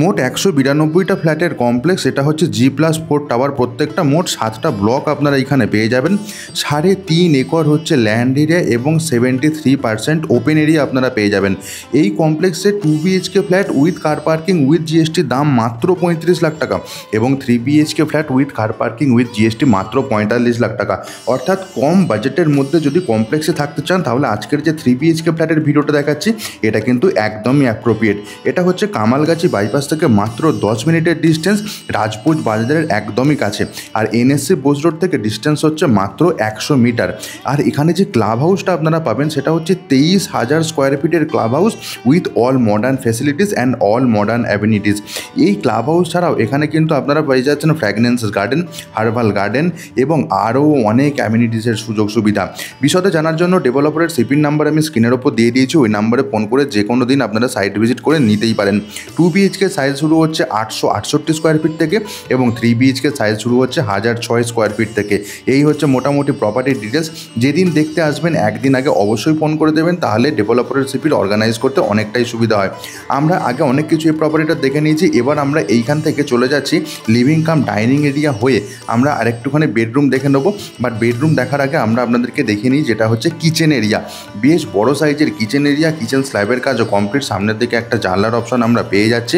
মোট 192টা ফ্ল্যাটের কমপ্লেক্স। এটা হচ্ছে G+4 টাওয়ার। প্রত্যেকটা মোট 7টা ব্লক আপনারা এখানে পেয়ে যাবেন। 3.5 একর হচ্ছে ল্যান্ড এরিয়া এবং 73% ওপেন এরিয়া আপনারা পেয়ে যাবেন। এই কমপ্লেক্সে 2 BHK flat with car parking with GST দাম মাত্র 35 লাখ টাকা এবং 3 BHK flat with car parking with GST মাত্র 45 লাখ টাকা। অর্থাৎ কম বাজেটের মধ্যে যদি কমপ্লেক্সে থাকতে চান তাহলে আজকের যে 3 BHK ফ্ল্যাটের ভিডিওটা দেখাচ্ছি এটা কিন্তু একদমই অ্যাপ্রোপ্রিয়েট। এটা হচ্ছে কামালগাছি বাইপাস থেকে মাত্র 10 মিনিটের ডিস্টেন্স, রাজপুত বাজারের একদমই কাছে। আর NSC বোস রোড থেকে ডিস্টেন্স হচ্ছে মাত্র 100 মিটার। আর এখানে যে ক্লাব হাউসটা আপনারা পাবেন সেটা হচ্ছে 23,000 স্কোয়ার ফিটের club house with all modern facilities and all modern amenities. এই ক্লাব হাউস ছাড়াও এখানে কিন্তু আপনারা পেয়ে যাচ্ছেন ফ্র্যাগনেন্স গার্ডেন, হার্বাল গার্ডেন এবং আরও অনেক অ্যামিনিটিসের সুযোগ সুবিধা। বিশদে জানার জন্য ডেভেলপারের সিপির নাম্বার আমি স্ক্রিনের ওপর দিয়ে দিয়েছি, ওই নাম্বারে ফোন করে যে কোনো দিন আপনারা সাইট ভিজিট করে নিতেই পারেন। 2 BHK সাইজ শুরু হচ্ছে 868 স্কোয়ার ফিট থেকে এবং 3 BHK সাইজ শুরু হচ্ছে 1006 স্কোয়ার ফিট থেকে। এই হচ্ছে মোটামুটি প্রপার্টির ডিটেলস। যেদিন দেখতে আসবেন একদিন আগে অবশ্যই ফোন করে দেবেন, তাহলে ডেভেলপারের সিপির অর্গানাইজ করতে অনেকটাই সুবিধা হয়। আমরা আগে অনেক কিছু এই প্রপার্টিটা দেখে নিয়েছি, এবার আমরা এইখান থেকে চলে যাচ্ছি লিভিং কাম ডাইনিং এরিয়া হয়ে আমরা আরেকটুখানি বেডরুম দেখে নেবো। বাট বেডরুম দেখার আগে আমরা আপনাদেরকে দেখে নিই যেটা হচ্ছে কিচেন এরিয়া। বেশ বড় সাইজের কিচেন এরিয়া, কিচেন স্ল্যাবের কাজও কমপ্লিট। সামনের দিকে একটা জানলার অপশন আমরা পেয়ে যাচ্ছি।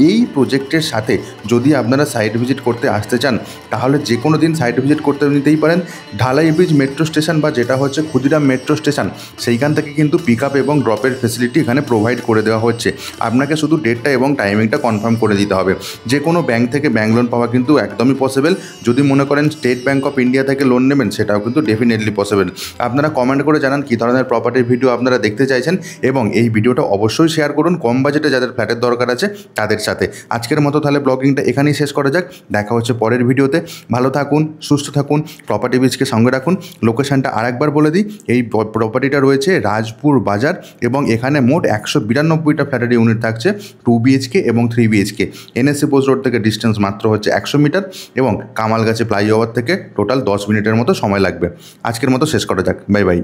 এই প্রজেক্টের সাথে যদি আপনারা সাইট ভিজিট করতে আসতে চান তাহলে যে কোনো দিন সাইট ভিজিট করতে নিতেই পারেন। ঢালাই ব্রিজ মেট্রো স্টেশন বা যেটা হচ্ছে ক্ষুদিরাম মেট্রো স্টেশন, সেইখান থেকে কিন্তু পিক আপ এবং ড্রপের ফেসিলিটি এখানে প্রোভাইড করে দেওয়া হচ্ছে। আপনাকে শুধু ডেটটা এবং টাইমিংটা কনফার্ম করে দিতে হবে। যে কোনো ব্যাংক থেকে ব্যাংক লোন পাওয়া কিন্তু একদমই পসিবল। যদি মনে করেন স্টেট ব্যাংক অফ ইন্ডিয়া থেকে লোন নেবেন সেটাও কিন্তু ডেফিনেটলি পসিবল। আপনারা কমেন্ট করে জানান কী ধরনের প্রপার্টির ভিডিও আপনারা দেখতে চাইছেন এবং এই ভিডিওটা অবশ্যই শেয়ার করুন কম বাজেটে যাদের ফ্ল্যাটের দরকার আছে তাদের সাথে। আজকের মতো তাহলে ব্লগিংটা এখানেই শেষ করা যাক। দেখা হচ্ছে পরের ভিডিওতে। ভালো থাকুন, সুস্থ থাকুন, প্রপার্টি বিজকে সঙ্গে রাখুন। লোকেশনটা আরেকবার বলে দিই, এই প্রপার্টিটা রয়েছে রাজপুর বাজার এবং এখানে মোট 192টা ফ্ল্যাটের ইউনিট থাকছে 2 BHK এবং 3 BHK। NSC বোস রোড থেকে ডিস্টেন্স মাত্র হচ্ছে 100 মিটার এবং কামালগাছি ফ্লাইওভার থেকে টোটাল 10 মিনিটের মতো সময় লাগবে। আজকের মতো শেষ করা যাক। Bye bye.